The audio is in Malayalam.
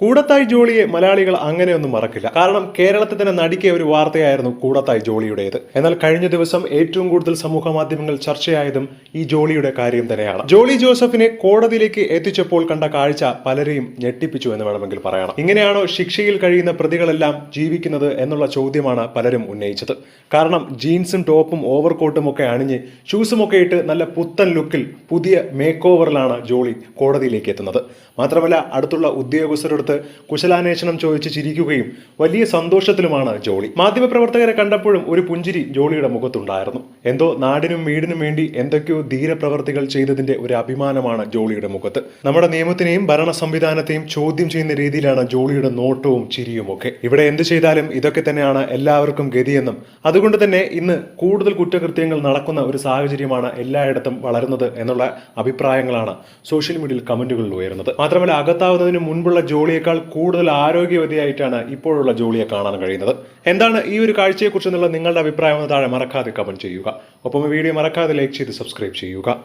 കൂടത്തായി ജോളിയെ മലയാളികൾ അങ്ങനെയൊന്നും മറക്കില്ല. കാരണം കേരളത്തിൽ തന്നെ നടുക്കിയ ഒരു വാർത്തയായിരുന്നു കൂടത്തായി ജോളിയുടേത്. എന്നാൽ കഴിഞ്ഞ ദിവസം ഏറ്റവും കൂടുതൽ സമൂഹ മാധ്യമങ്ങൾ ചർച്ചയായതും ഈ ജോളിയുടെ കാര്യം തന്നെയാണ്. ജോളി ജോസഫിനെ കോടതിയിലേക്ക് എത്തിച്ചപ്പോൾ കണ്ട കാഴ്ച പലരെയും ഞെട്ടിപ്പിച്ചു എന്ന് വേണമെങ്കിൽ പറയണം. ഇങ്ങനെയാണോ ശിക്ഷയിൽ കഴിയുന്ന പ്രതികളെല്ലാം ജീവിക്കുന്നത് എന്നുള്ള ചോദ്യമാണ് പലരും ഉന്നയിച്ചത്. കാരണം ജീൻസും ടോപ്പും ഓവർകോട്ടും ഒക്കെ അണിഞ്ഞ് ഷൂസും ഒക്കെ ഇട്ട് നല്ല പുത്തൻ ലുക്കിൽ പുതിയ മേക്ക് ഓവറിലാണ് ജോളി കോടതിയിലേക്ക് എത്തുന്നത്. മാത്രമല്ല അടുത്തുള്ള ഉദ്യോഗസ്ഥരെടുത്ത് കുശലാന്വേഷണം ചോദിച്ച് ചിരിക്കുകയും വലിയ സന്തോഷത്തിലുമാണ് ജോളി. മാധ്യമപ്രവർത്തകരെ കണ്ടപ്പോഴും ഒരു പുഞ്ചിരി ജോളിയുടെ മുഖത്തുണ്ടായിരുന്നു. എന്തോ നാടിനും വീടിനും വേണ്ടി എന്തൊക്കെയോ ധീരപ്രവർത്തികൾ ചെയ്തതിന്റെ ഒരു അഭിമാനമാണ് ജോളിയുടെ മുഖത്ത്. നമ്മുടെ നിയമത്തിനെയും ഭരണ സംവിധാനത്തെയും ചോദ്യം ചെയ്യുന്ന രീതിയിലാണ് ജോളിയുടെ നോട്ടവും ചിരിയും ഒക്കെ. ഇവിടെ എന്ത് ചെയ്താലും ഇതൊക്കെ തന്നെയാണ് എല്ലാവർക്കും ഗതിയെന്നും അതുകൊണ്ട് തന്നെ ഇന്ന് കൂടുതൽ കുറ്റകൃത്യങ്ങൾ നടക്കുന്ന ഒരു സാഹചര്യമാണ് എല്ലായിടത്തും വളരുന്നത് എന്നുള്ള അഭിപ്രായങ്ങളാണ് സോഷ്യൽ മീഡിയയിൽ കമന്റുകളിൽ ഉയരുന്നത്. മാത്രമല്ല അകത്താവുന്നതിന് മുൻപുള്ള ജോളിയേക്കാൾ കൂടുതൽ ആരോഗ്യവതിയായിട്ടാണ് ഇപ്പോഴുള്ള ജോളിയെ കാണാൻ കഴിയുന്നത്. എന്താണ് ഈ ഒരു കാഴ്ചയെക്കുറിച്ച് നിങ്ങളുടെ അഭിപ്രായം താഴെ മറക്കാതെ കമന്റ് ചെയ്യുക. ഒപ്പം വീഡിയോ മറക്കാതെ ലൈക്ക് ചെയ്ത് സബ്സ്ക്രൈബ് ചെയ്യുക.